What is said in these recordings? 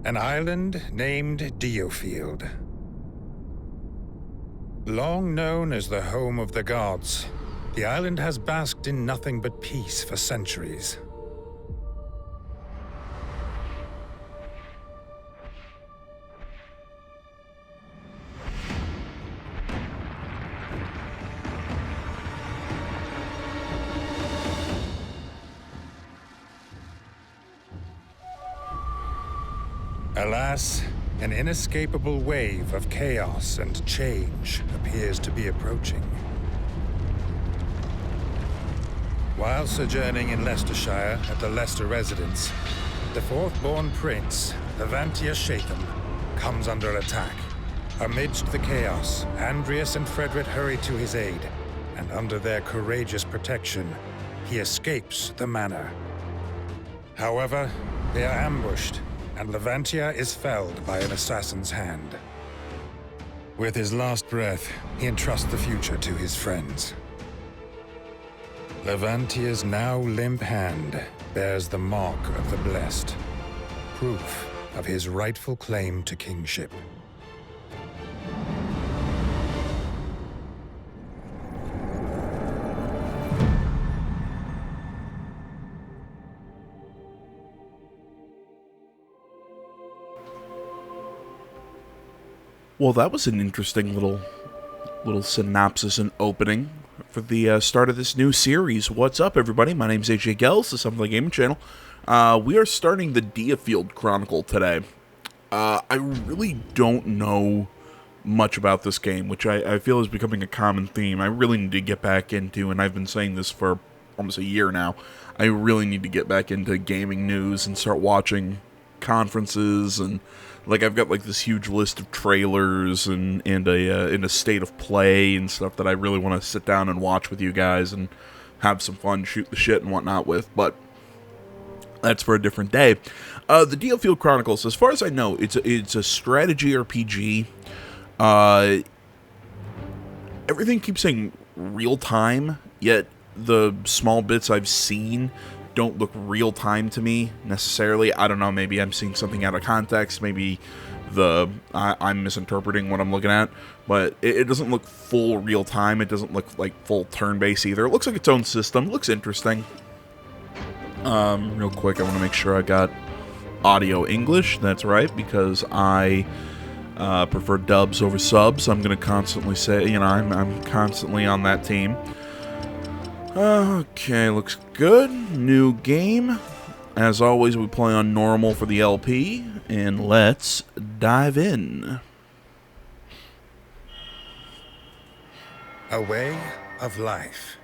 An island named DioField. Long known as the home of the gods, the island has basked in nothing but peace for centuries. Alas, an inescapable wave of chaos and change appears to be approaching. While sojourning in Leicestershire at the Leicester residence, the fourth-born prince, Levantia Shatham, comes under attack. Amidst the chaos, Andreas and Frederick hurry to his aid, and under their courageous protection, he escapes the manor. However, they are ambushed, and Levantia is felled by an assassin's hand. With his last breath, he entrusts the future to his friends. Levantia's now limp hand bears the mark of the blessed, proof of his rightful claim to kingship. Well, that was an interesting little synopsis and opening for the start of this new series. What's up, everybody? My name's AJ Gels, the Something Gaming Channel. We are starting the DioField Chronicle today. I really don't know much about this game, which I feel is becoming a common theme. I really need to get back into, and I've been saying this for almost a year now, I really need to get back into gaming news and start watching conferences, and like I've got like this huge list of trailers and a state of play and stuff that I really want to sit down and watch with you guys and have some fun, shoot the shit and whatnot with, but that's for a different day. The DioField Chronicles, as far as I know, it's a strategy RPG. Everything keeps saying real time, yet the small bits I've seen don't look real time to me necessarily. I don't know, maybe I'm seeing something out of context, maybe I'm misinterpreting what I'm looking at, but it doesn't look full real time. It doesn't look like full turn-based either. It looks like its own system. It looks interesting. Real quick, I want to make sure I got audio English. That's right, because I prefer dubs over subs. I'm going to constantly say, I'm constantly on that team. Okay, looks good. New game. As always, we play on normal for the LP, and let's dive in. A way of life.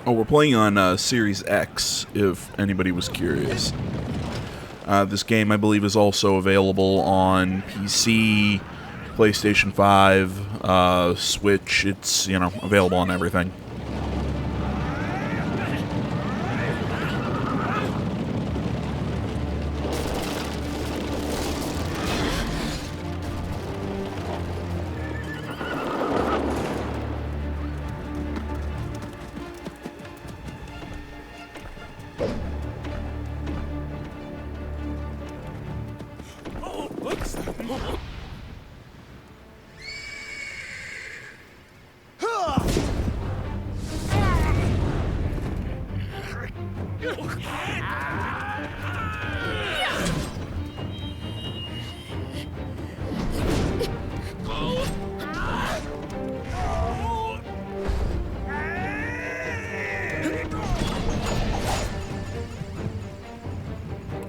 Oh, we're playing on Series X, if anybody was curious. This game, I believe, is also available on PC, PlayStation 5, Switch. It's, available on everything.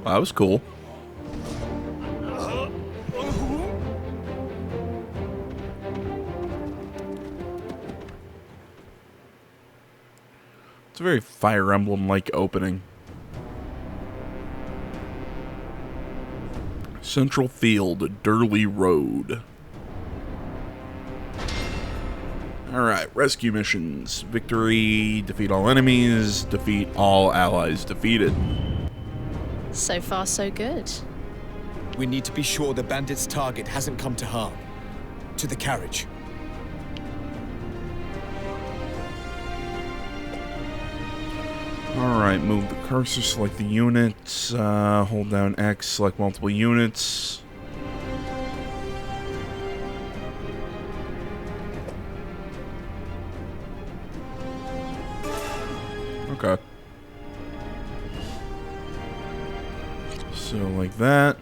That was cool. It's a very Fire Emblem-like opening. Central Field, Durley Road. Alright, rescue missions. Victory, defeat all enemies, defeat all allies defeated. So far, so good. We need to be sure the bandit's target hasn't come to harm. To the carriage. Alright, move the cursor, select the units, hold down X, select multiple units. Okay. So, like that.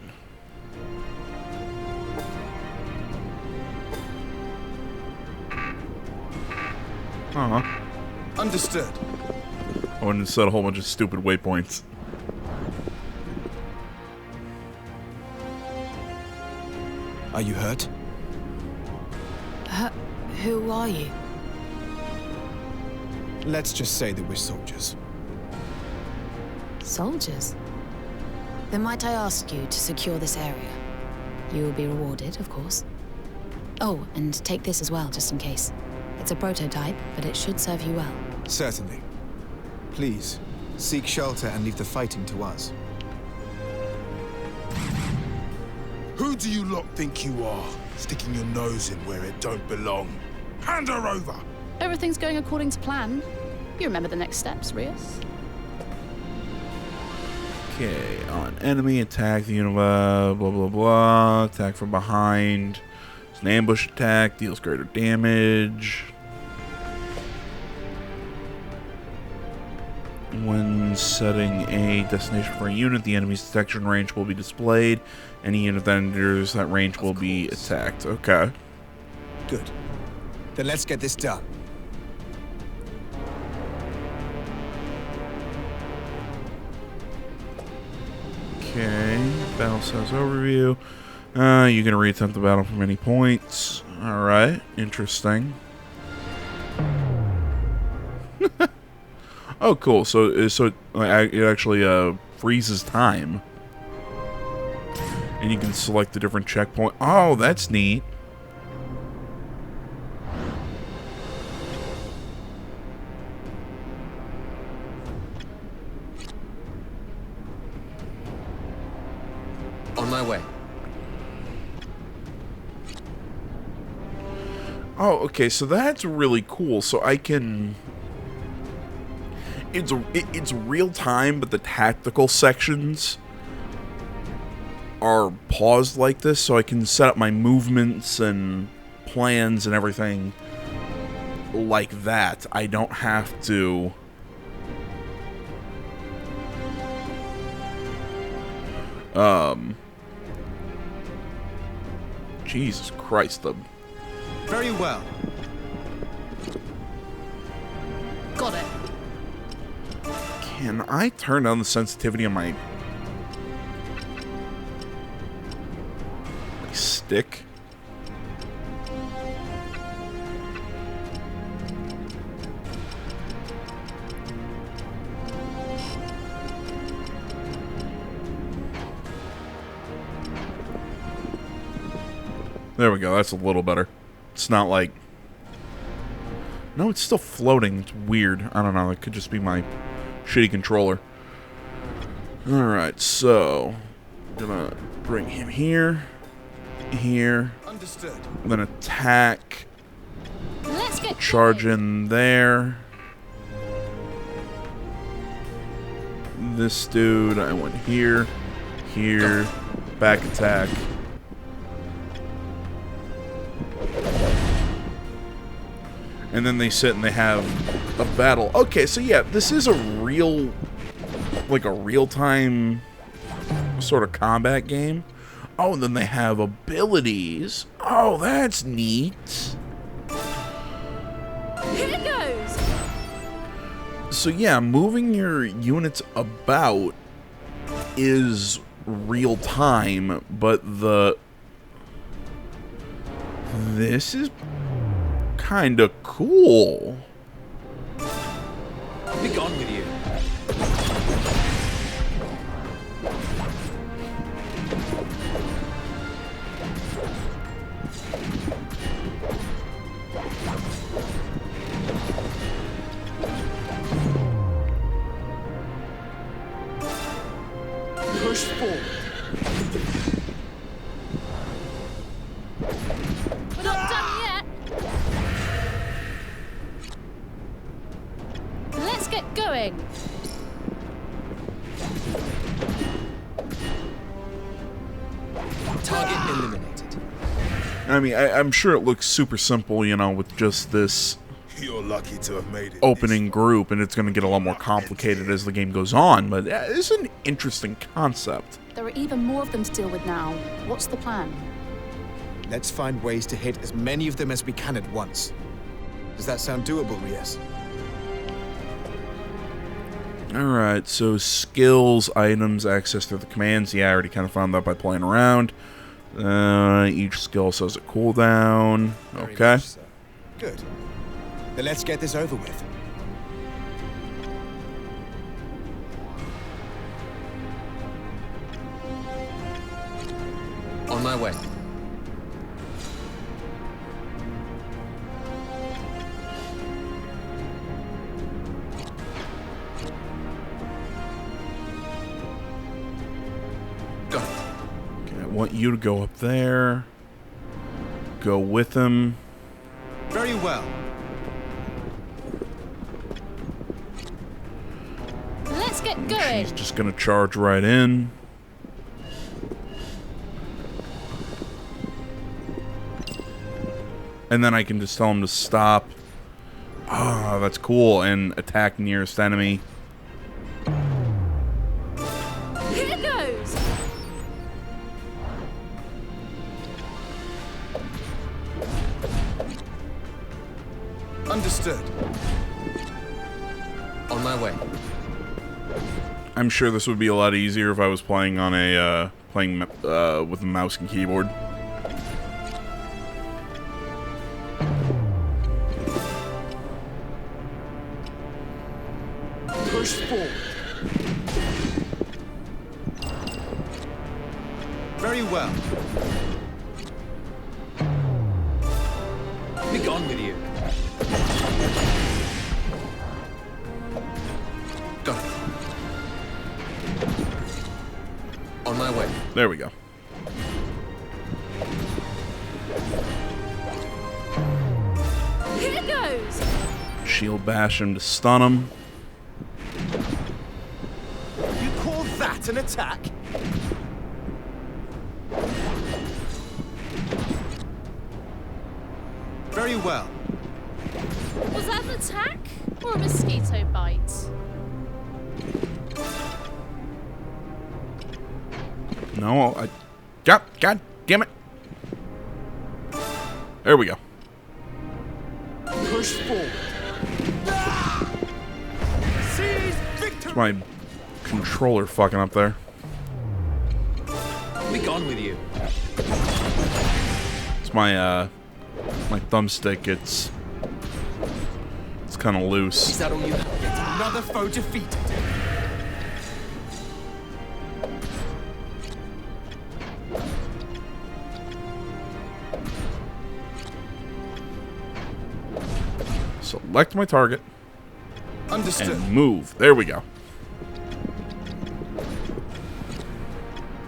Uh-huh. Understood. I wouldn't set a whole bunch of stupid waypoints. Are you hurt? Who are you? Let's just say that we're soldiers. Soldiers? Then might I ask you to secure this area? You will be rewarded, of course. Oh, and take this as well, just in case. It's a prototype, but it should serve you well. Certainly. Please, seek shelter and leave the fighting to us. Who do you lot think you are, sticking your nose in where it don't belong? Hand her over! Everything's going according to plan. You remember the next steps, Rios? Okay, on enemy, attack the unit, blah, blah, blah. Attack from behind. It's an ambush attack, deals greater damage. When setting a destination for a unit, the enemy's detection range will be displayed. Any unit that enters that range will be attacked. Okay. Good. Then let's get this done. Okay. Battle status overview. You can reattempt the battle from any points. Alright. Interesting. Oh, cool. So it actually freezes time. And you can select the different checkpoint. Oh, that's neat. On my way. Oh, okay. So that's really cool. So I can... It's real time, but the tactical sections are paused like this, so I can set up my movements and plans and everything like that. I don't have to... Jesus Christ, the... Very well. Got it. Can I turn down the sensitivity on my stick? There we go, that's a little better. It's not like... No, it's still floating. It's weird. I don't know, it could just be my shitty controller. Alright, so... I'm gonna bring him here. Here. Understood. Then attack. Let's get Charge in there. This dude, I went here. Here. Back attack. And then they sit and they have a battle. Okay, so yeah, this is a real, like a real-time sort of combat game. Oh, and then they have abilities. Oh, that's neat. Here it goes. So yeah, moving your units about is real-time, but this is kind of cool. Be gone with you. Push forward. We're not done yet. Let's get going. Target eliminated. I mean, I'm sure it looks super simple, you know, with just this You're lucky to have made it. opening group, and it's going to get a lot more complicated as the game goes on, but it's an interesting concept. There are even more of them to deal with now. What's the plan? Let's find ways to hit as many of them as we can at once. Does that sound doable, Rias? Alright, so skills, items, access through the commands. Yeah, I already kind of found that by playing around. Each skill says a cooldown. Very Okay. much so. Good. Then let's get this over with. On my way. Got it. Okay, I want you to go up there. Go with him. Very well. Let's get going. She's just gonna charge right in. And then I can just tell him to stop. Ah, that's cool. And attack nearest enemy. Here goes. Understood. On my way. I'm sure this would be a lot easier if I was playing on a with a mouse and keyboard. Push forward. Very well. Be gone with you. Got it. On my way. There we go. Here goes. Shield bash him to stun him. You call that an attack? Very well. Was that an attack or a mosquito bite? No, God damn it. There we go. Push forward. Seize victory. It's my controller fucking up there. Be gone with you. It's my my thumbstick. It's kind of loose. Is that all you have? Yet another foe defeated. Select my target Understood. and move. There we go.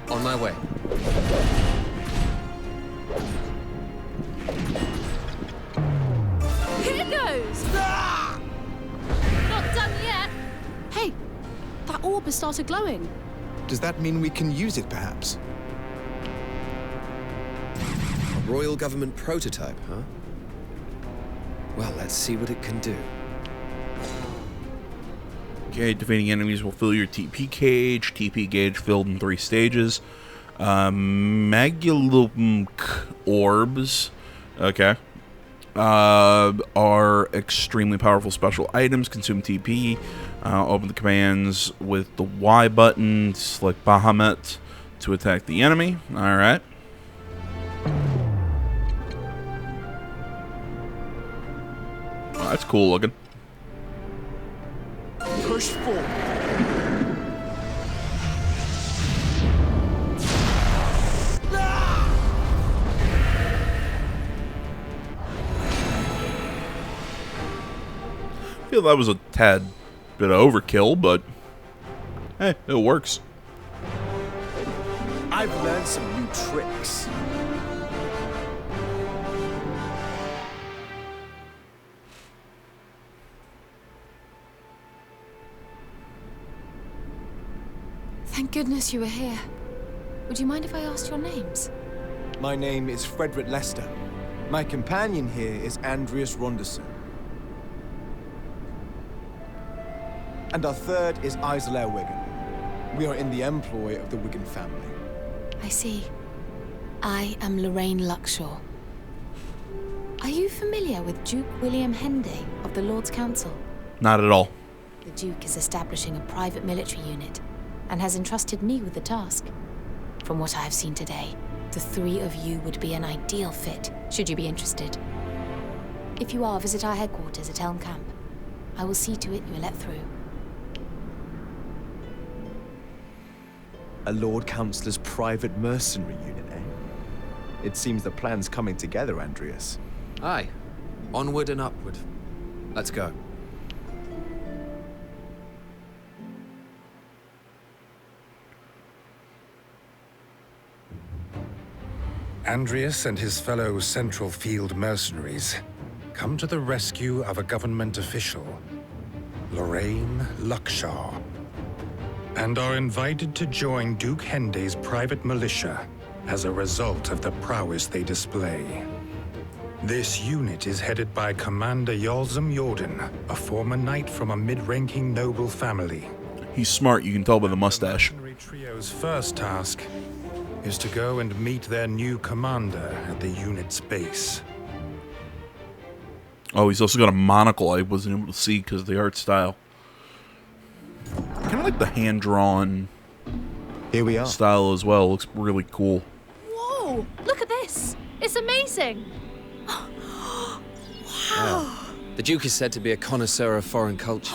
On my way. Here goes. Not done yet. Hey, that orb has started glowing. Does that mean we can use it, perhaps? A royal government prototype, huh? Well, let's see what it can do. Okay, defeating enemies will fill your TP cage. TP gauge filled in 3 stages. Magulum orbs, okay, are extremely powerful special items. Consume TP. Open the commands with the Y button. Select Bahamut to attack the enemy. All right. Oh, that's cool looking. Push forward. I feel that was a tad bit of overkill, but hey, it works. I've learned some new tricks. Thank goodness you were here. Would you mind if I asked your names? My name is Frederick Lester. My companion here is Andreas Ronderson. And our third is Isolair Wigan. We are in the employ of the Wigan family. I see. I am Lorraine Luxshore. Are you familiar with Duke William Henday of the Lord's Council? Not at all. The Duke is establishing a private military unit and has entrusted me with the task. From what I have seen today, the three of you would be an ideal fit, should you be interested. If you are, visit our headquarters at Elm Camp. I will see to it you are let through. A Lord Councillor's private mercenary unit, eh? It seems the plan's coming together, Andreas. Aye. Onward and upward. Let's go. Andreas and his fellow Central Field mercenaries come to the rescue of a government official, Lorraine Luxshore, and are invited to join Duke Henday's private militia as a result of the prowess they display. This unit is headed by Commander Yolzum Jordan, a former knight from a mid-ranking noble family. He's smart, you can tell by the mustache. The mercenary trio's first task is to go and meet their new commander at the unit's base. Oh, he's also got a monocle I wasn't able to see because of the art style. Kind of like the hand-drawn Here we are. style as well. Looks really cool. Whoa! Look at this! It's amazing! The Duke is said to be a connoisseur of foreign culture.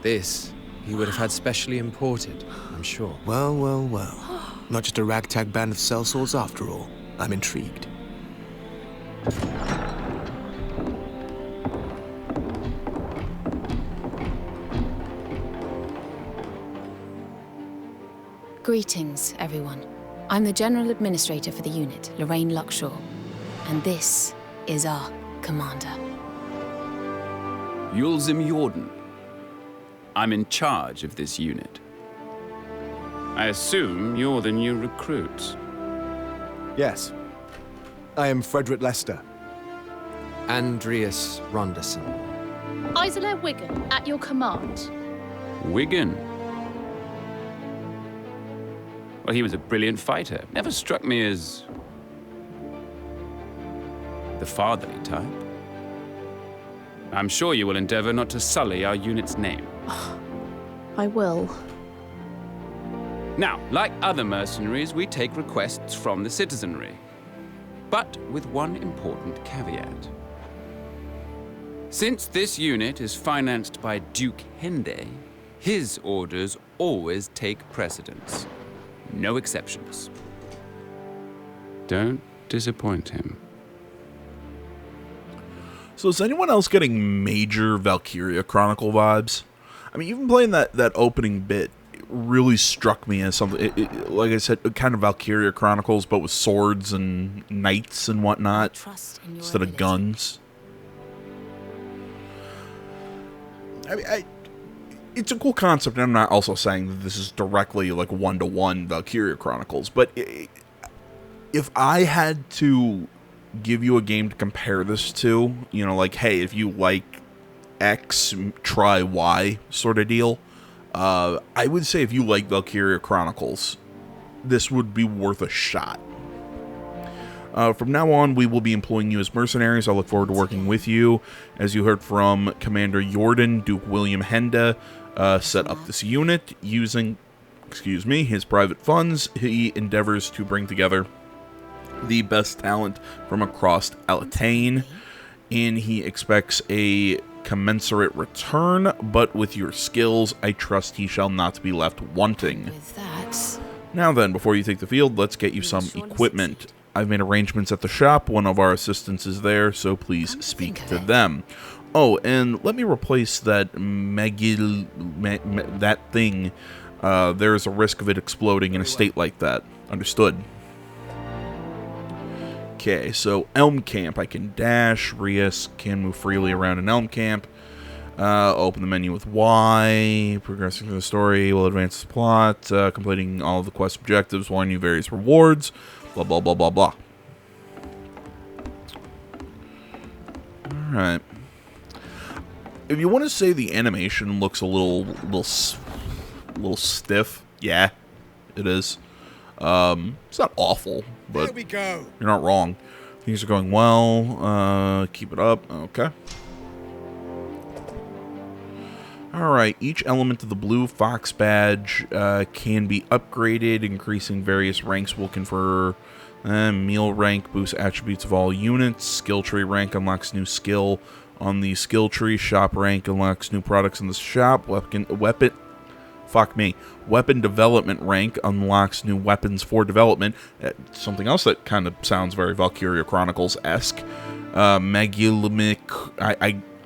This, he would have had specially imported, I'm sure. Well, well, well. Not just a ragtag band of sellswords after all. I'm intrigued. Greetings, everyone. I'm the General Administrator for the unit, Lorraine Luxshore. And this is our commander. Yulzim Jordan. I'm in charge of this unit. I assume you're the new recruits. Yes. I am Frederick Lester. Andreas Ronderson. Isolair Wigan, at your command. Wigan. Well, he was a brilliant fighter. Never struck me as the fatherly type. I'm sure you will endeavor not to sully our unit's name. I will. Now, like other mercenaries, we take requests from the citizenry. But with one important caveat. Since this unit is financed by Duke Henday, his orders always take precedence. No exceptions. Don't disappoint him. So is anyone else getting major Valkyria Chronicle vibes? I mean, even playing that opening bit, it really struck me as something, like I said, kind of Valkyria Chronicles, but with swords and knights and whatnot, Trust in your instead of ability. guns. I mean, it's a cool concept, and I'm not also saying that this is directly like one-to-one Valkyria Chronicles, but if I had to give you a game to compare this to, you know, like, hey, if you like X, try Y sort of deal, I would say if you like Valkyria Chronicles, this would be worth a shot. From now on, we will be employing you as mercenaries. I look forward to working with you. As you heard from Commander Jordan, Duke William Henda set up this unit using, his private funds. He endeavors to bring together the best talent from across Alatain, and he expects a commensurate return, but with your skills, I trust he shall not be left wanting. With that, Now then, before you take the field, let's get you some equipment. I've made arrangements at the shop. One of our assistants is there, so please speak to them. Oh, and let me replace that that thing. There is a risk of it exploding in a state like that. Understood. Okay, so Elm Camp. I can dash. Rias can move freely around an Elm Camp. Open the menu with Y. Progressing through the story will advance the plot. Completing all of the quest objectives will earn you various rewards. Blah, blah, blah, blah, blah. Alright. If you want to say the animation looks a little stiff, yeah, it is. It's not awful, but There we go. you're not wrong. Things are going well. Keep it up. Okay. Alright, each element of the blue fox badge can be upgraded. Increasing various ranks will confer meal rank, boosts attributes of all units. Skill tree rank unlocks new skill on the skill tree. Shop rank unlocks new products in the shop. Weapon development rank unlocks new weapons for development. Something else that kind of sounds very Valkyria Chronicles-esque. Magulimic,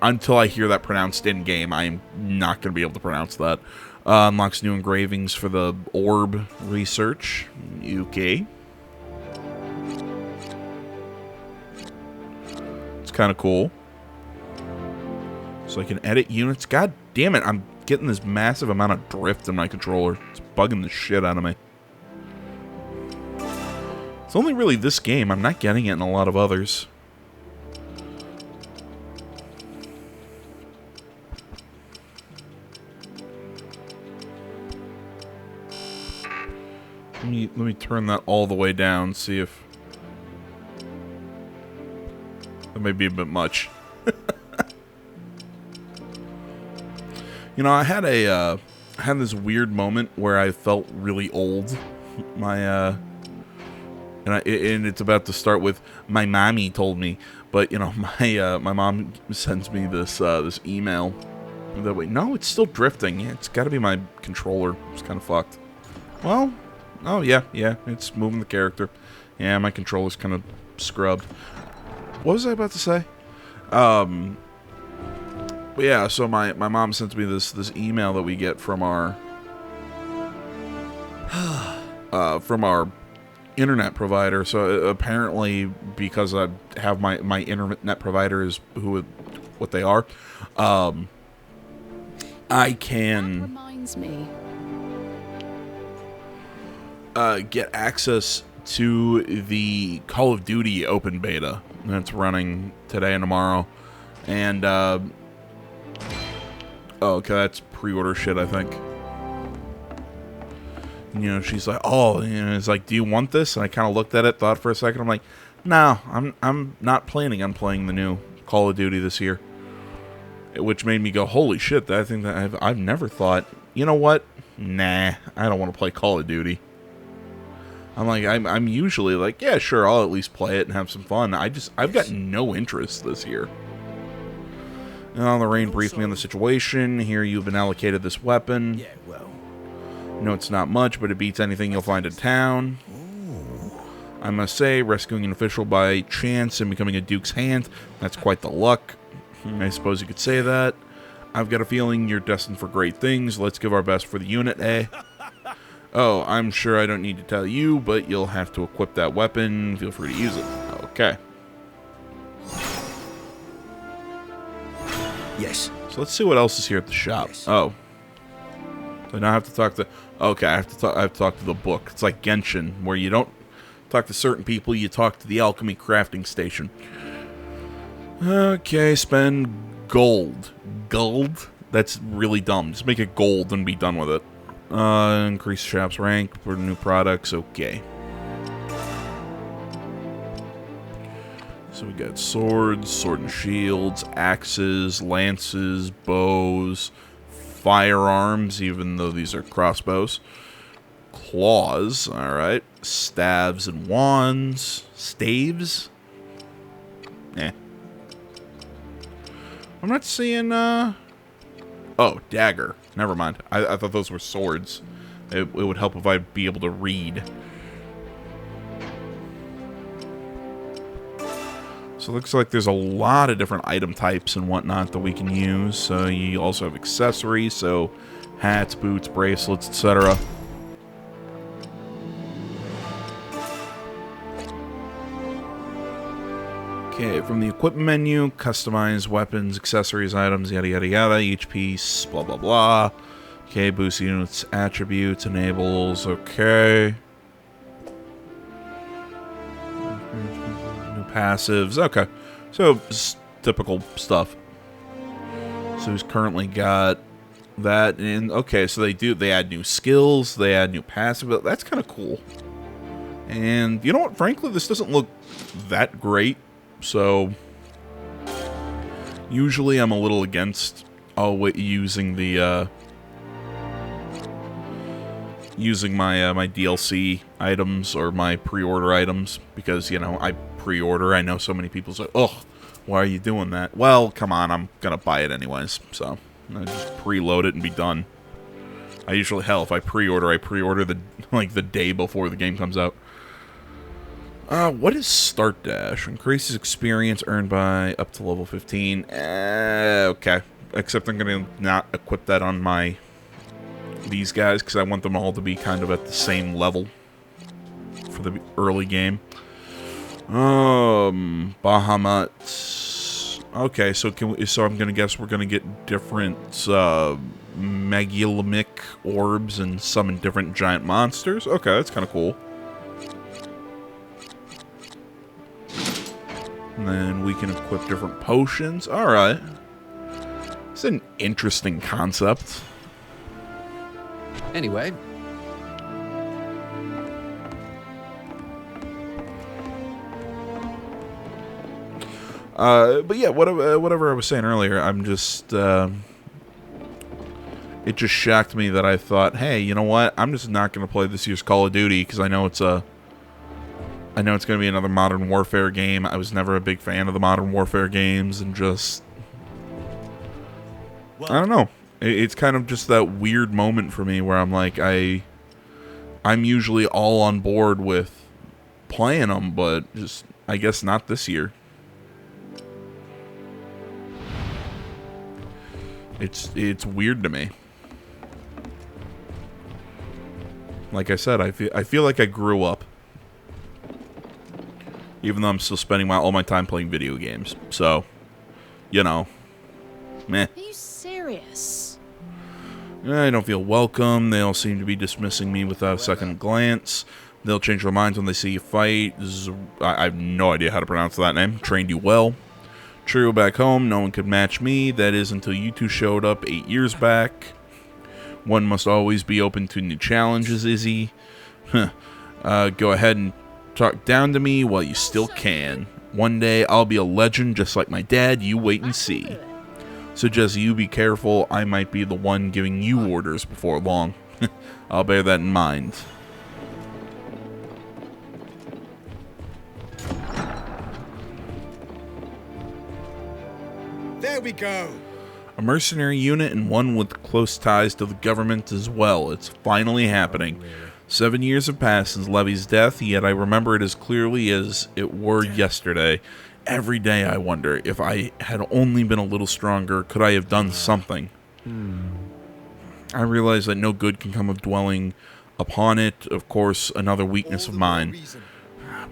until I hear that pronounced in-game, I'm not going to be able to pronounce that. Unlocks new engravings for the orb research. Okay. It's kind of cool. So I can edit units. God damn it, I'm getting this massive amount of drift in my controller. It's bugging the shit out of me. It's only really this game. I'm not getting it in a lot of others. Let me turn that all the way down, see if... That may be a bit much. You know, I had this weird moment where I felt really old. And it's about to start with my mommy told me, but you know, my mom sends me this email. That way, no, it's still drifting. Yeah, it's got to be my controller. It's kind of fucked. Well, oh yeah, it's moving the character. Yeah, my controller's kind of scrubbed. What was I about to say? But yeah, so my mom sent me this email that we get from our internet provider. So apparently, because I have my internet provider is what they are, I can That reminds me. Get access to the Call of Duty open beta that's running today and tomorrow, and okay, that's pre-order shit, I think. You know, she's like, oh, you know, it's like, do you want this? And I kind of looked at it, thought for a second. I'm like, no, I'm not planning on playing the new Call of Duty this year. Which made me go, holy shit! I think that I've never thought, you know what? Nah, I don't want to play Call of Duty. I'm like, I'm usually like, yeah, sure, I'll at least play it and have some fun. I've got no interest this year. Lorraine briefed me on the situation. Here, you've been allocated this weapon. Yeah, well. No, it's not much, but it beats anything you'll find in town. I must say, rescuing an official by chance and becoming a Duke's hand, that's quite the luck. I suppose you could say that. I've got a feeling you're destined for great things. Let's give our best for the unit, eh? Oh, I'm sure I don't need to tell you, but you'll have to equip that weapon. Feel free to use it. Okay. Yes. So let's see what else is here at the shop. Yes. Oh. So now I have to talk to... Okay, I have to talk to the book. It's like Genshin, where you don't talk to certain people, you talk to the alchemy crafting station. Okay, spend gold. Gold? That's really dumb. Just make it gold and be done with it. Increase shop's rank for new products. Okay. So we got swords, sword and shields, axes, lances, bows, firearms, even though these are crossbows. Claws, alright. Staves and wands. Staves? Eh. I'm not seeing, Oh, dagger. Never mind. I thought those were swords. It would help if I'd be able to read. So it looks like there's a lot of different item types and whatnot that we can use. So you also have accessories, so hats, boots, bracelets, etc. Okay, from the equipment menu, customize weapons, accessories, items, yada yada yada, each piece, blah blah blah. Okay, boost units, attributes, enables, okay. New passives, okay. So, just typical stuff. So he's currently got that in, okay, so they add new skills, they add new passive, that's kind of cool. And, you know what, frankly, this doesn't look that great. So, usually I'm a little against using the using my my DLC items or my pre-order items because, you know, I pre-order. I know so many people say, "Ugh, why are you doing that?" Well, come on, I'm gonna buy it anyways, so I just preload it and be done. I usually, hell, if I pre-order the the day before the game comes out. What is Start Dash? Increases experience earned by up to level 15. Okay. Except I'm going to not equip that on these guys, because I want them all to be kind of at the same level for the early game. Bahamut. Okay, so I'm going to guess we're going to get different Megalomic orbs and summon different giant monsters. Okay, that's kind of cool. And then we can equip different potions. Alright. It's an interesting concept. Anyway. But yeah, whatever I was saying earlier, I'm just, it just shocked me that I thought, hey, you know what? I'm just not going to play this year's Call of Duty, because I know it's going to be another Modern Warfare game. I was never a big fan of the Modern Warfare games, and just, I don't know. It's kind of just that weird moment for me where I'm like, I'm usually all on board with playing them, but just, I guess not this year. It's weird to me. Like I said, I feel like I grew up. Even though I'm still spending all my time playing video games. So, you know, meh. Are you serious? I don't feel welcome. They all seem to be dismissing me without a second glance. They'll change their minds when they see you fight. I have no idea how to pronounce that name. Trained you well. True, back home, no one could match me. That is until you two showed up 8 years back. One must always be open to new challenges, Izzy. Go ahead and talk down to me while you still can. One day, I'll be a legend just like my dad. You wait and see. So just you be careful. I might be the one giving you orders before long. I'll bear that in mind. There we go. A mercenary unit and one with close ties to the government as well. It's finally happening. 7 years have passed since Levy's death, yet I remember it as clearly as it were yesterday. Every day I wonder, if I had only been a little stronger, could I have done something? I realize that no good can come of dwelling upon it, of course, another weakness of mine.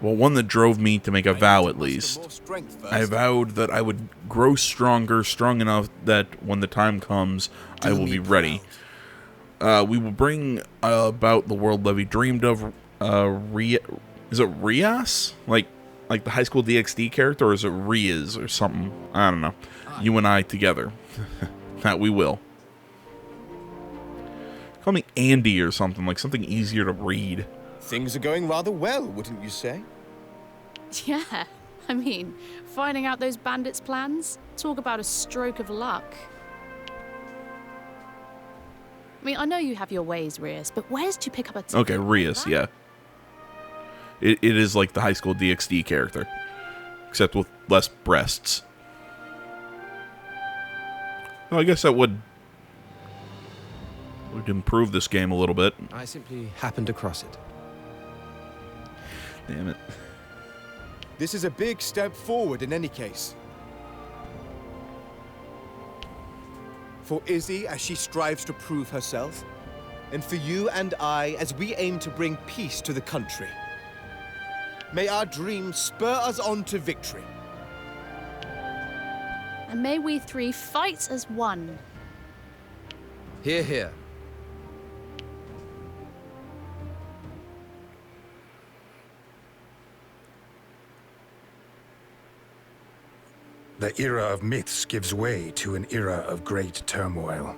Well, one that drove me to make a vow, at least. I vowed that I would grow stronger, strong enough that when the time comes, I will be ready. We will bring about the world Levy dreamed of. Is it Rias? Like the High School DxD character, or is it Riaz or something? I don't know. You and I together. That we will. Call me Andy or something, like something easier to read. Things are going rather well, wouldn't you say? Yeah. I mean, finding out those bandits' plans? Talk about a stroke of luck. I mean, I know you have your ways, Rias, but where did you pick up a ticket? Okay, Rias, yeah. It is like the High School DxD character, except with less breasts. Well, I guess that would improve this game a little bit. I simply happened across it. Damn it. This is a big step forward in any case. For Izzy as she strives to prove herself, and for you and I as we aim to bring peace to the country. May our dreams spur us on to victory. And may we three fight as one. Hear, hear. The era of myths gives way to an era of great turmoil.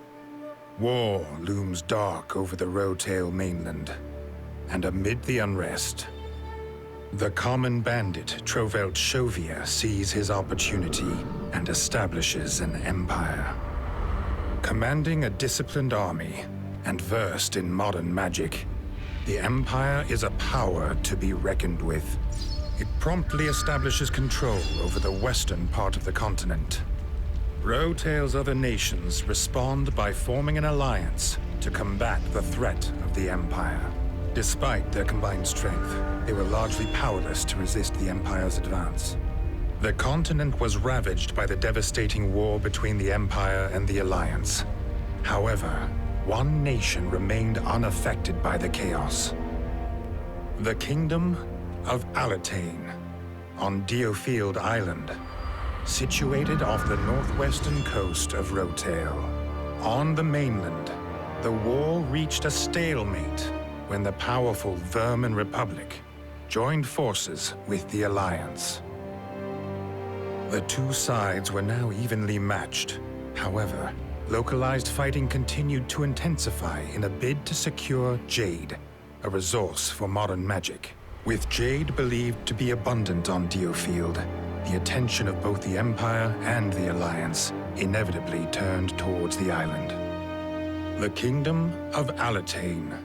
War looms dark over the Rotail mainland, and amid the unrest, the common bandit Trovelt Shovia sees his opportunity and establishes an empire. Commanding a disciplined army and versed in modern magic, the Empire is a power to be reckoned with. It promptly establishes control over the western part of the continent. Rotail's other nations respond by forming an alliance to combat the threat of the Empire. Despite their combined strength, they were largely powerless to resist the Empire's advance. The continent was ravaged by the devastating war between the Empire and the Alliance. However, one nation remained unaffected by the chaos. The Kingdom of Alatane, on DioField Island, situated off the northwestern coast of Rotail. On the mainland, the war reached a stalemate when the powerful Vermin Republic joined forces with the Alliance. The two sides were now evenly matched. However, localized fighting continued to intensify in a bid to secure Jade, a resource for modern magic. With Jade believed to be abundant on DioField, the attention of both the Empire and the Alliance inevitably turned towards the island. The Kingdom of Alatane,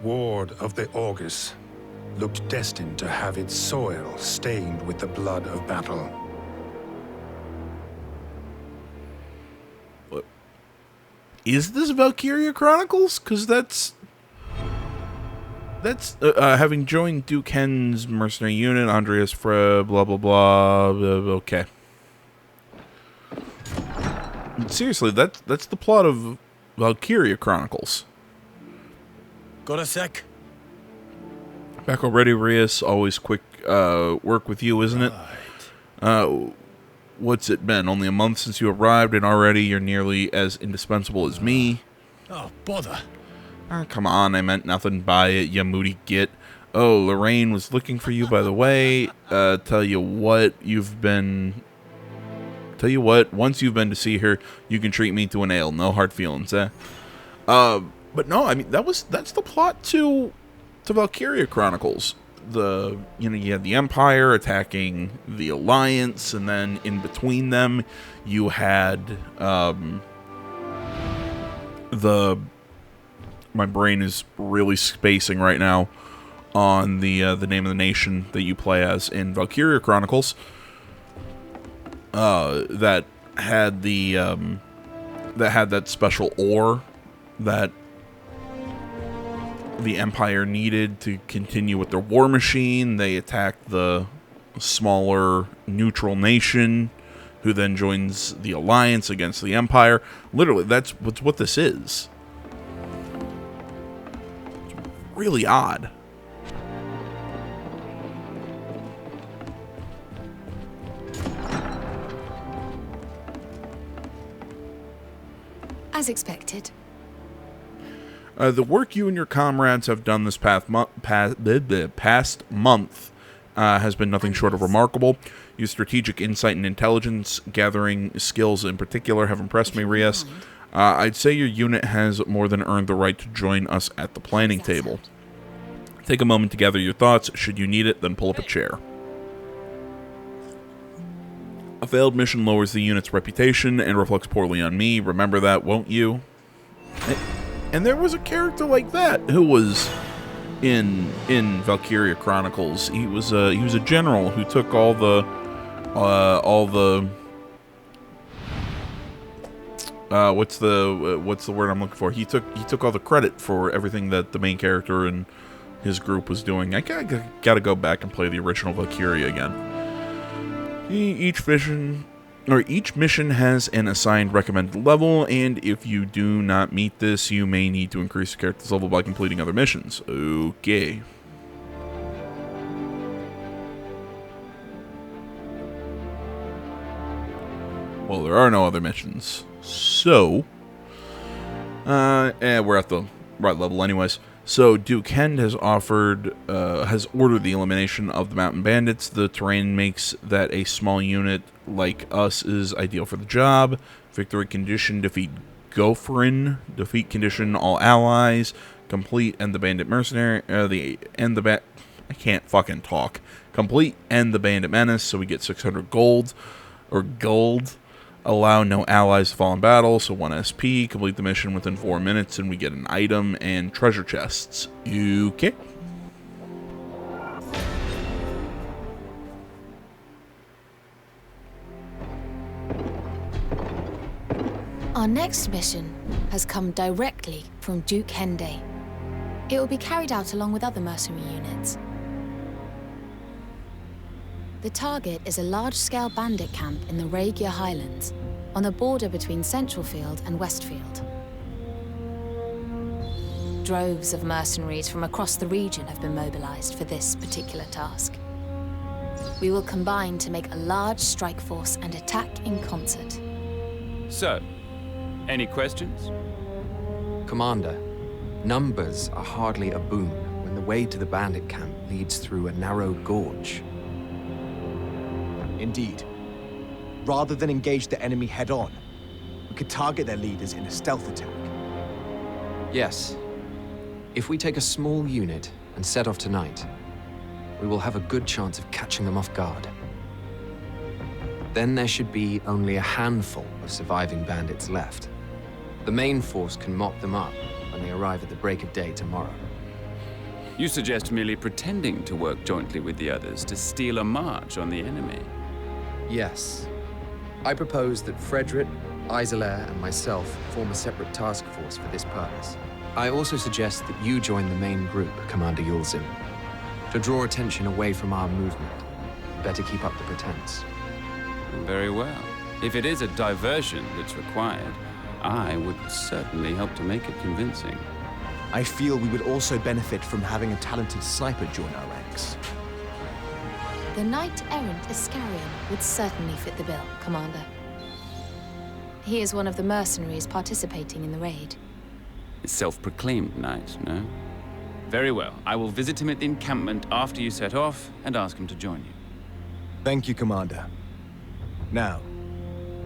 ward of the Augurs, looked destined to have its soil stained with the blood of battle. What? Is this Valkyria Chronicles? Because that's having joined Duke Hen's mercenary unit, Andreas Fra, blah, blah, blah, okay. Seriously, that's the plot of Valkyria Chronicles. Got a sec? Back already, Rias. Always quick work with you, isn't it? What's it been? Only a month since you arrived, and already you're nearly as indispensable as me. Oh, bother. Come on, I meant nothing by it, you moody git. Oh, Lorraine was looking for you, by the way. Tell you what, once you've been to see her, you can treat me to an ale. No hard feelings, eh? But no, I mean, that's the plot to Valkyria Chronicles. You had the Empire attacking the Alliance, and then in between them, you had, my brain is really spacing right now on the name of the nation that you play as in Valkyria Chronicles. That had that special ore that the Empire needed to continue with their war machine. They attacked the smaller neutral nation, who then joins the Alliance against the Empire. Literally, that's what this is. Really odd. As expected. The work you and your comrades have done this past month has been nothing short of remarkable. Your strategic insight and intelligence gathering skills in particular have impressed me, Rias. I'd say your unit has more than earned the right to join us at the planning table. Take a moment to gather your thoughts. Should you need it, then pull up a chair. A failed mission lowers the unit's reputation and reflects poorly on me. Remember that, won't you? And there was a character like that who was in Valkyria Chronicles. He was a general who took all the what's the word I'm looking for? He took all the credit for everything that the main character and his group was doing. I gotta go back and play the original Valkyria again. Each mission has an assigned recommended level, and if you do not meet this, you may need to increase your character's level by completing other missions. Okay. Well, Well, there are no other missions. So, we're at the right level anyways. So, Duke Hend has ordered the elimination of the mountain bandits. The terrain makes that a small unit like us is ideal for the job. Victory condition, defeat Gopherin. Defeat condition, all allies. Complete, end the bandit mercenary. I can't fucking talk. Complete, end the bandit menace, so we get 600 gold. Allow no allies to fall in battle, so 1 SP. Complete the mission within 4 minutes, and we get an item and treasure chests. Okay. Our next mission has come directly from Duke Hende. It will be carried out along with other mercenary units. The target is a large-scale bandit camp in the Regia Highlands, on the border between Centralfield and Westfield. Droves of mercenaries from across the region have been mobilized for this particular task. We will combine to make a large strike force and attack in concert. So, any questions? Commander, numbers are hardly a boon when the way to the bandit camp leads through a narrow gorge. Indeed. Rather than engage the enemy head-on, we could target their leaders in a stealth attack. Yes. If we take a small unit and set off tonight, we will have a good chance of catching them off guard. Then there should be only a handful of surviving bandits left. The main force can mop them up when they arrive at the break of day tomorrow. You suggest merely pretending to work jointly with the others to steal a march on the enemy? Yes. I propose that Frederick, Isolair, and myself form a separate task force for this purpose. I also suggest that you join the main group, Commander Yulzim. To draw attention away from our movement, better keep up the pretense. Very well. If it is a diversion that's required, I would certainly help to make it convincing. I feel we would also benefit from having a talented sniper join our ranks. The Knight-Errant Iscarian would certainly fit the bill, Commander. He is one of the mercenaries participating in the raid. A self-proclaimed knight, no? Very well. I will visit him at the encampment after you set off and ask him to join you. Thank you, Commander. Now,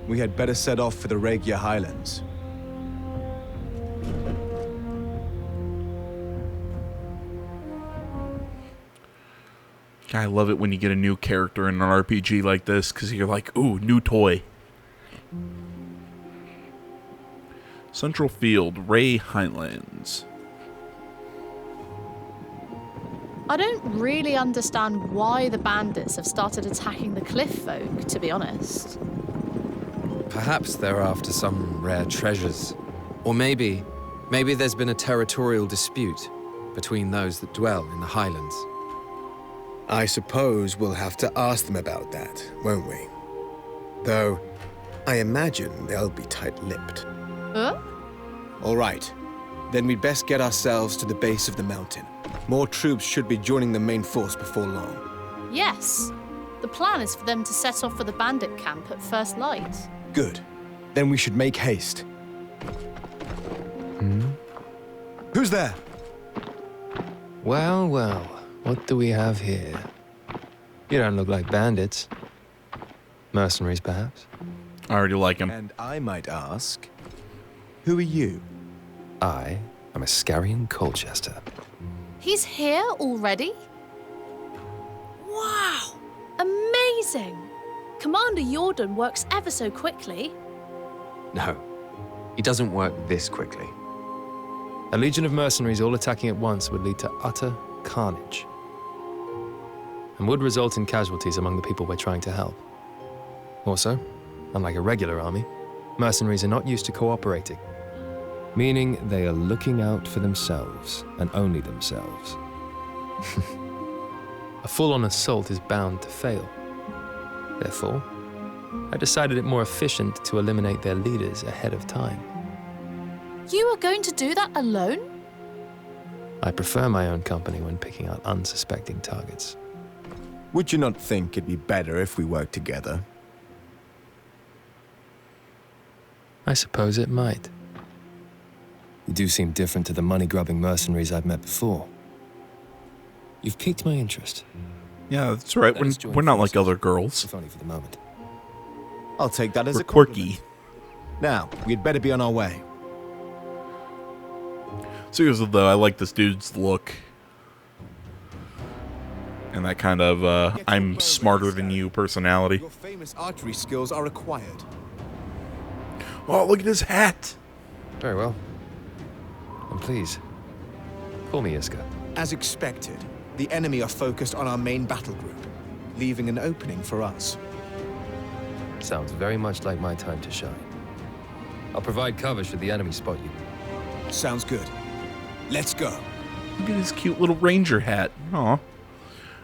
we had better set off for the Regia Highlands. I love it when you get a new character in an RPG like this, because you're like, ooh, new toy. Centralfield, Ray Highlands. I don't really understand why the bandits have started attacking the cliff folk, to be honest. Perhaps they're after some rare treasures. Or maybe there's been a territorial dispute between those that dwell in the Highlands. I suppose we'll have to ask them about that, won't we? Though, I imagine they'll be tight-lipped. Huh? All right. Then we'd best get ourselves to the base of the mountain. More troops should be joining the main force before long. Yes. The plan is for them to set off for the bandit camp at first light. Good. Then we should make haste. Who's there? Well, well. What do we have here? You don't look like bandits. Mercenaries, perhaps? I already like him. And I might ask, who are you? I am Iscarian Colchester. He's here already? Wow! Amazing! Commander Jordan works ever so quickly. No, he doesn't work this quickly. A legion of mercenaries all attacking at once would lead to utter carnage, and would result in casualties among the people we're trying to help. Also, unlike a regular army, mercenaries are not used to cooperating, meaning they are looking out for themselves and only themselves. A full-on assault is bound to fail. Therefore, I decided it more efficient to eliminate their leaders ahead of time. You are going to do that alone? I prefer my own company when picking out unsuspecting targets. Would you not think it'd be better if we worked together? I suppose it might. You do seem different to the money-grubbing mercenaries I've met before. You've piqued my interest. Yeah, that's right. We're not like other girls. If only for the moment. I'll take that as We're a compliment. quirky. Now, we'd better be on our way. Seriously, though, I like this dude's look. And that kind of, I'm smarter than you personality. Your famous archery skills are acquired. Oh, look at his hat! Very well. And please, call me Iska. As expected, the enemy are focused on our main battle group, leaving an opening for us. Sounds very much like my time to shine. I'll provide cover should the enemy spot you. Sounds good. Let's go. Look at his cute little ranger hat. Aw.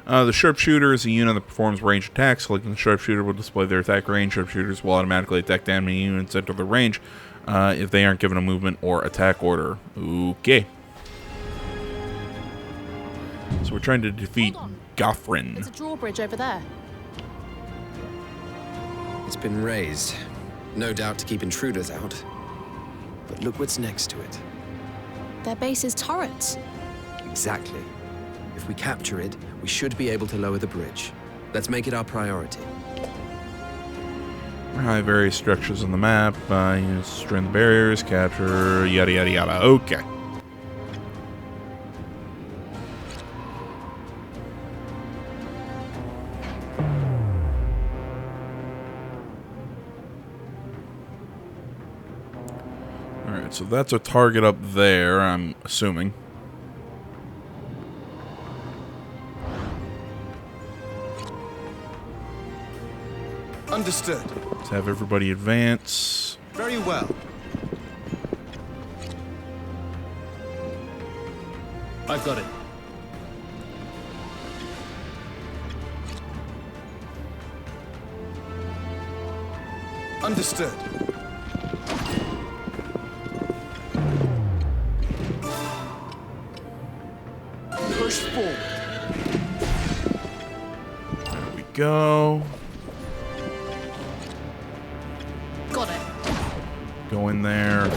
The sharpshooter is a unit that performs ranged attacks. Selecting the sharpshooter will display their attack range. Sharpshooters will automatically attack enemy units enter the range if they aren't given a movement or attack order. Okay. So we're trying to defeat Goffrin. There's a drawbridge over there. It's been raised, no doubt to keep intruders out. But look what's next to it. Their base is turrets. Exactly. If we capture it, we should be able to lower the bridge. Let's make it our priority. High various structures on the map. Strain the barriers, capture, yada yada yada. Okay. Alright, so that's a target up there, I'm assuming. Understood. Let's have everybody advance. Very well. I've got it. Understood. Push forward. There we go. Got it. Go in there.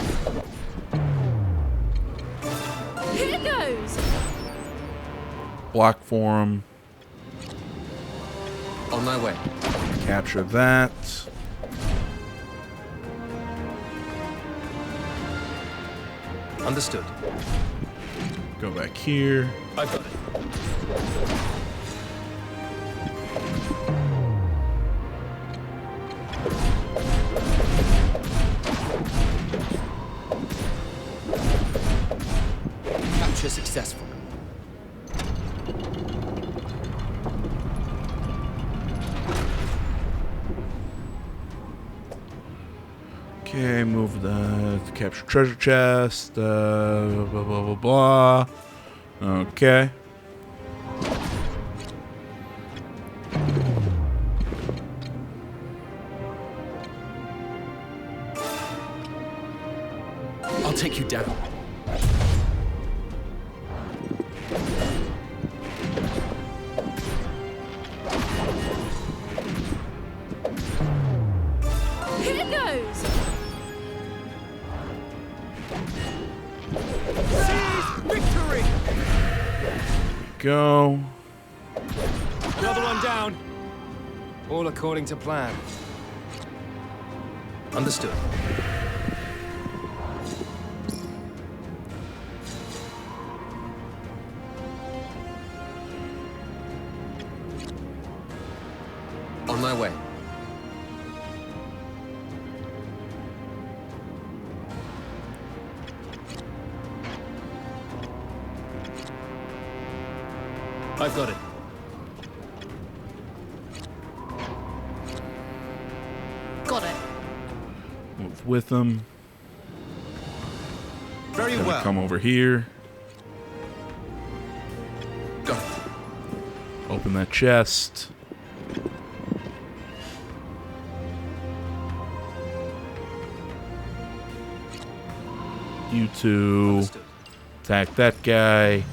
Here goes. Block for him. On my way. Capture that. Understood. Go back here. I've got it. Capture successful. Okay, move the capture treasure chest. Blah blah blah blah. Okay. I'll take you down. Here goes. Victory! Go. Another one down. All according to plan. Understood. On my way. I've got it. Got it. Move with them. Very Gonna well. come over here. Got it. Open that chest. You two. Understood. Attack that guy.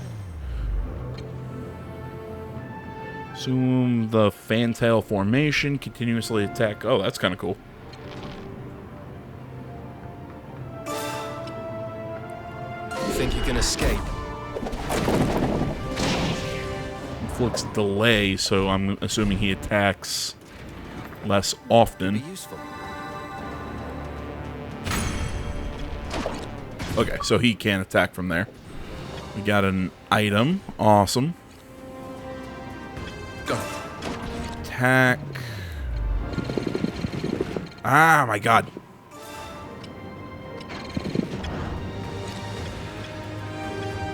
Assume the fantail formation. Continuously attack. Oh, that's kind of cool. Think you can escape? Inflicts delay, so I'm assuming he attacks less often. Useful. Okay, so he can't attack from there. We got an item. Awesome. Go. Attack. Ah, my God.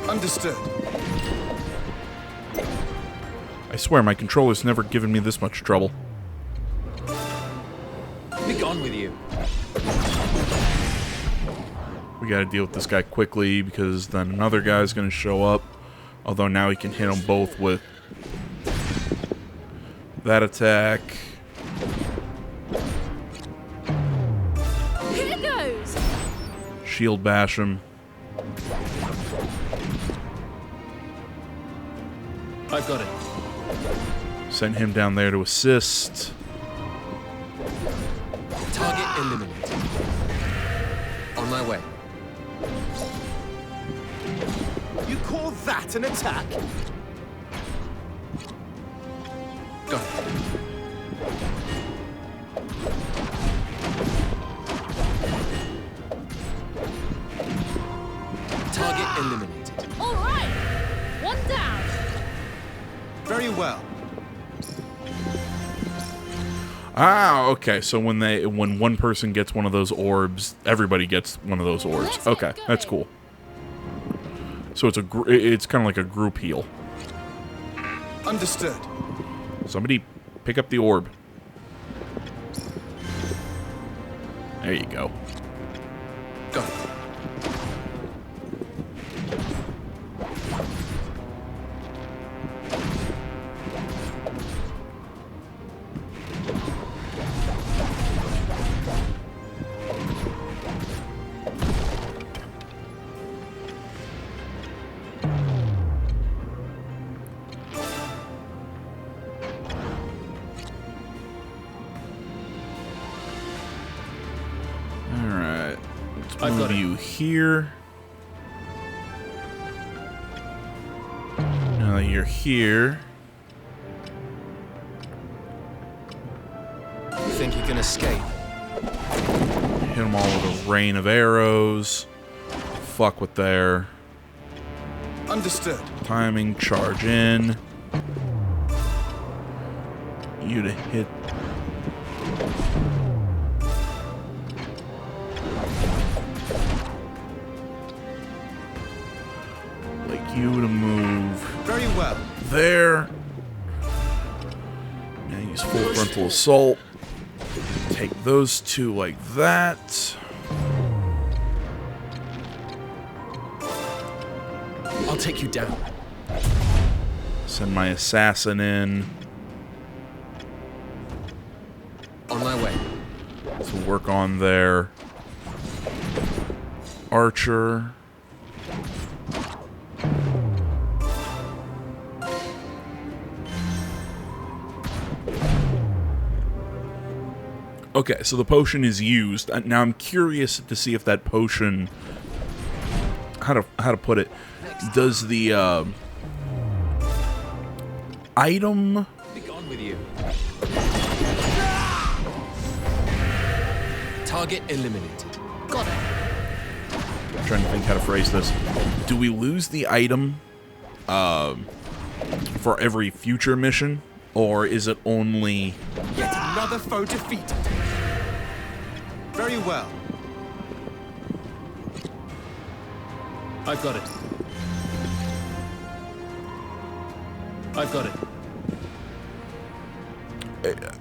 Understood. I swear my controller's never given me this much trouble. Be gone with you. We gotta deal with this guy quickly because then another guy's gonna show up. Although now he can hit them both with that attack. Here goes! Shield bash him. I've got it. Send him down there to assist. Target eliminated. On my way. You call that an attack? Go. Target eliminated. All right! One down! Very well. Ah, okay. So when one person gets one of those orbs, everybody gets one of those orbs. Let's Okay, get going. that's cool. So it's kind of like a group heal. Understood. Somebody pick up the orb. There you go. Go. Alright. Let's I've move got it. you here. Now that you're here. Think you can escape? Hit them all with a rain of arrows. Fuck with their Understood. timing. Charge in. You to hit. Like you to move Very well. there. Now use full frontal assault. Take those two like that. I'll take you down. Send my assassin in On my way. to work on their archer. Okay, so the potion is used. Now I'm curious to see if that potion, how to put it, does the item Be gone with you. Target eliminated. Got it. I'm trying to think how to phrase this. Do we lose the item for every future mission, or is it only? Yet another foe defeated. Very well. I've got it. I've got it.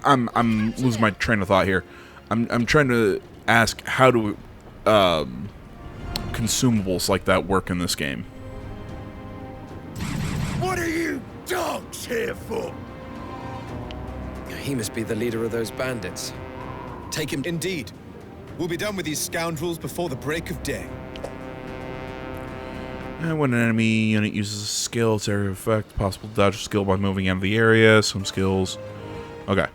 I'm losing my train of thought here. I'm trying to ask how do consumables like that work in this game? What are you dogs here for? He must be the leader of those bandits. Take him. Indeed. We'll be done with these scoundrels before the break of day. And when an enemy unit uses a skill, its area of effect, possible to dodge a skill by moving out of the area. Some skills. Okay.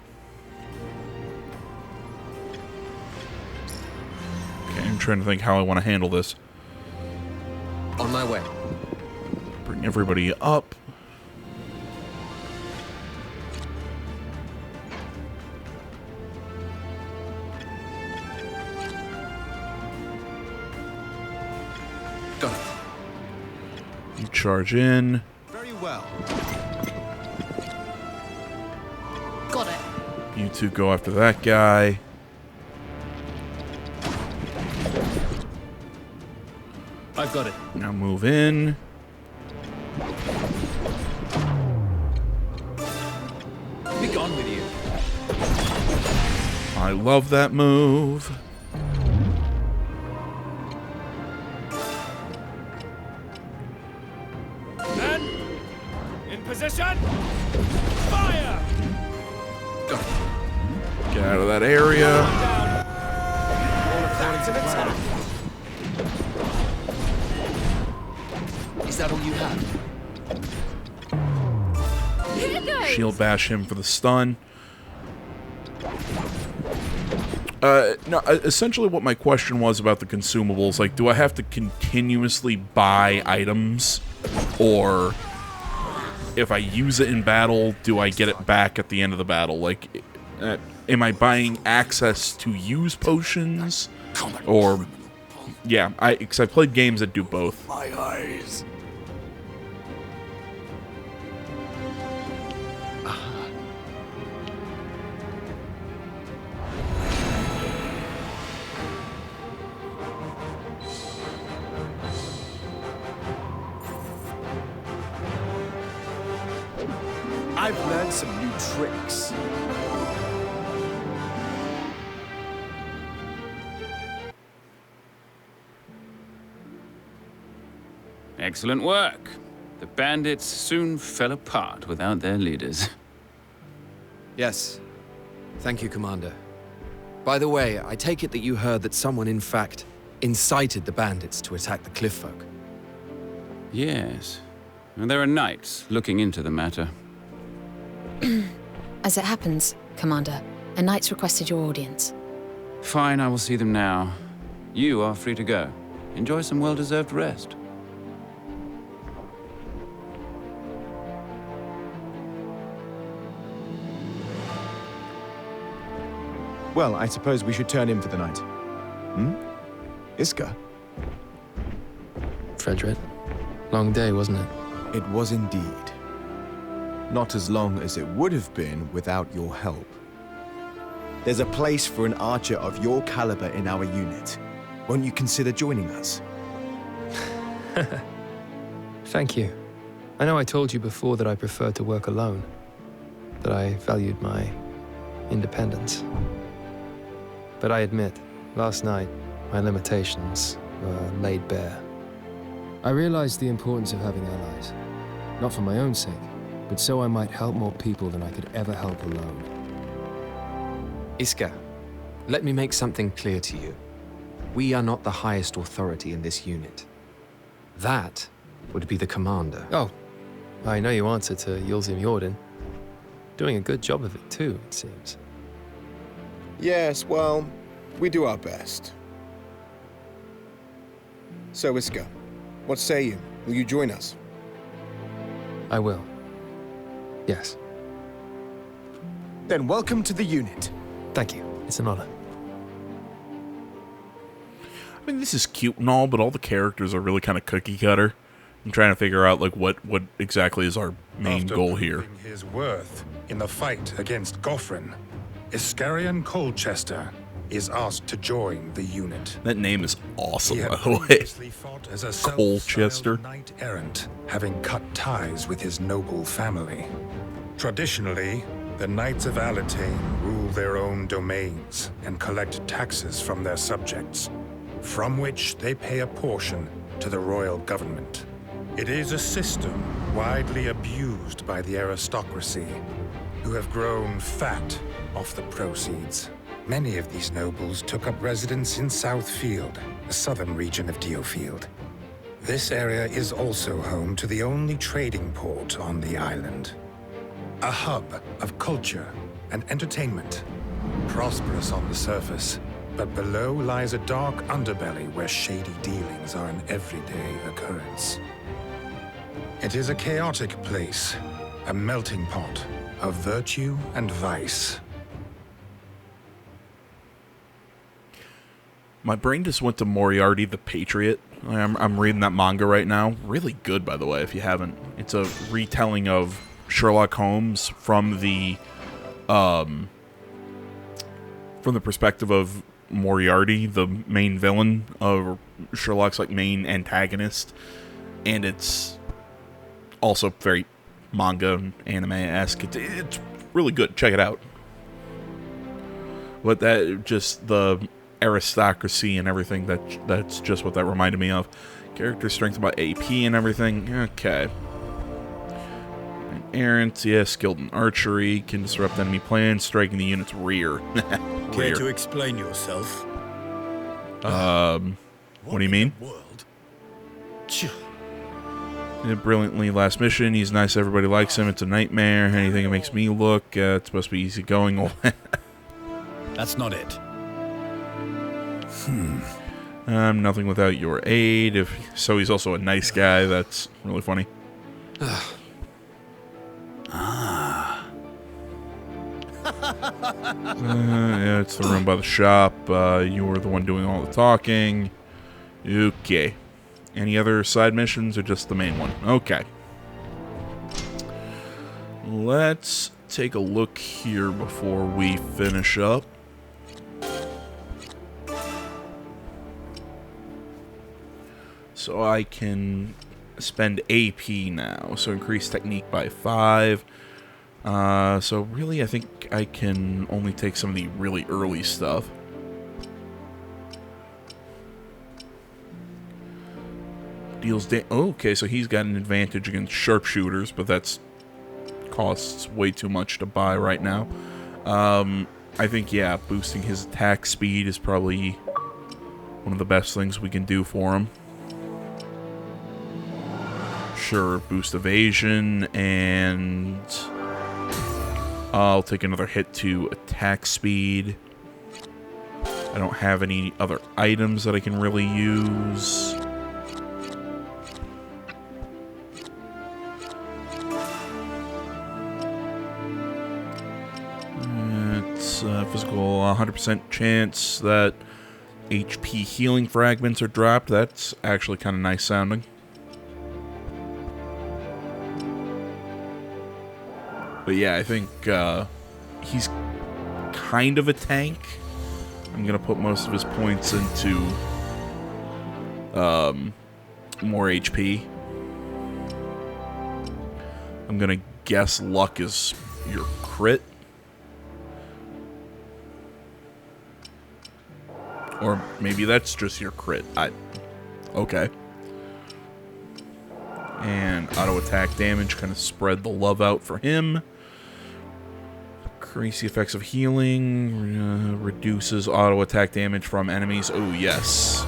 Okay, I'm trying to think how I want to handle this. On my way. Bring everybody up. Got it. You charge in. Very well. Got it. You two go after that guy. I've got it. Now move in. Be gone with you. I love that move. Men, in position. Fire! Got it. Get out of that area. Back to the top. Is that all you have? Here goes. Shield bash him for the stun. No, essentially what my question was about the consumables, like, do I have to continuously buy items? Or if I use it in battle, do I get it back at the end of the battle? Like, am I buying access to use potions? Or, yeah, because I've played games that do both. My eyes. I've learned some new tricks. Excellent work. The bandits soon fell apart without their leaders. Yes. Thank you, Commander. By the way, I take it that you heard that someone, in fact, incited the bandits to attack the cliff folk. Yes. And there are knights looking into the matter. As it happens, Commander, a knight's requested your audience. Fine, I will see them now. You are free to go. Enjoy some well-deserved rest. Well, I suppose we should turn in for the night. Hmm? Iska? Frederick, long day, wasn't it? It was indeed. Not as long as it would have been without your help. There's a place for an archer of your caliber in our unit. Won't you consider joining us? Thank you. I know I told you before that I preferred to work alone, that I valued my independence. But I admit, last night, my limitations were laid bare. I realized the importance of having allies, not for my own sake, but so I might help more people than I could ever help alone. Iska, let me make something clear to you. We are not the highest authority in this unit. That would be the commander. Oh, I know you answer to Yulzim Jordan. Doing a good job of it too, it seems. Yes, well, we do our best. So, Iska, what say you? Will you join us? I will. Yes. Then welcome to the unit. Thank you. It's an honor. I mean, this is cute and all, but all the characters are really kind of cookie cutter. I'm trying to figure out, like, what exactly is our main After goal here. proving his worth in the fight against Goffrin, Iskarion Colchester is asked to join the unit. That name is awesome, He had by the way. previously fought as a Colchester. self-styled knight-errant, having cut ties with his noble family. Traditionally, the Knights of Alatain rule their own domains and collect taxes from their subjects, from which they pay a portion to the royal government. It is a system widely abused by the aristocracy, who have grown fat off the proceeds. Many of these nobles took up residence in Southfield, the southern region of DioField. This area is also home to the only trading port on the island. A hub of culture and entertainment, prosperous on the surface, but below lies a dark underbelly where shady dealings are an everyday occurrence. It is a chaotic place, a melting pot of virtue and vice. My brain just went to Moriarty the Patriot. I'm reading that manga right now. Really good, by the way, if you haven't. It's a retelling of Sherlock Holmes from the perspective of Moriarty, the main villain of Sherlock's like main antagonist, and it's also very manga and anime-esque. It's really good. Check it out. But that just the aristocracy and everything, that's just what that reminded me of. Character strength about AP and everything. Okay. An errant, yeah, skilled in archery, can disrupt enemy plans, striking the unit's rear. Care to explain yourself? What do you mean? Yeah, brilliantly last mission. He's nice, everybody likes him. It's a nightmare. Anything that makes me look, it's supposed to be easygoing. That's not it. I'm nothing without your aid. So he's also a nice guy. That's really funny. Yeah, it's the room by the shop. You were the one doing all the talking. Okay. Any other side missions or just the main one? Okay. Let's take a look here before we finish up. So I can spend AP now. So increase technique by 5. So really I think I can only take some of the really early stuff. Deals okay, so he's got an advantage against sharpshooters, but that's costs way too much to buy right now. I think, yeah, boosting his attack speed is probably one of the best things we can do for him. Sure, boost evasion, and I'll take another hit to attack speed. I don't have any other items that I can really use. It's physical 100% chance that HP healing fragments are dropped. That's actually kind of nice sounding. But yeah, I think he's kind of a tank. I'm going to put most of his points into more HP. I'm going to guess luck is your crit. Or maybe that's just your crit. Okay. And auto attack damage, kind of spread the love out for him. Increase the effects of healing. Reduces auto attack damage from enemies. Oh, yes.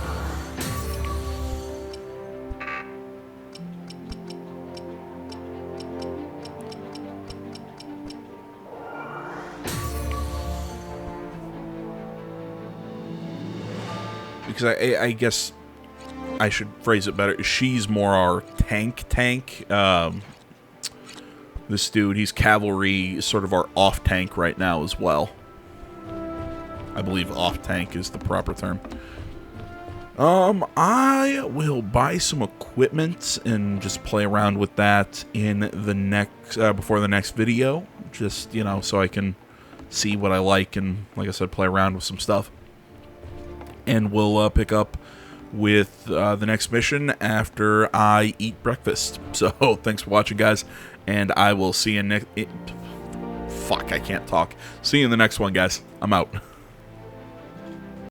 Because I guess I should phrase it better. She's more our tank. This dude, he's cavalry, is sort of our off-tank right now as well. I believe off-tank is the proper term. I will buy some equipment and just play around with that in the next, before the next video. Just, you know, so I can see what I like and, like I said, play around with some stuff. And we'll pick up with the next mission after I eat breakfast. So, thanks for watching, guys. And I will see you next... Fuck, I can't talk. See you in the next one, guys. I'm out.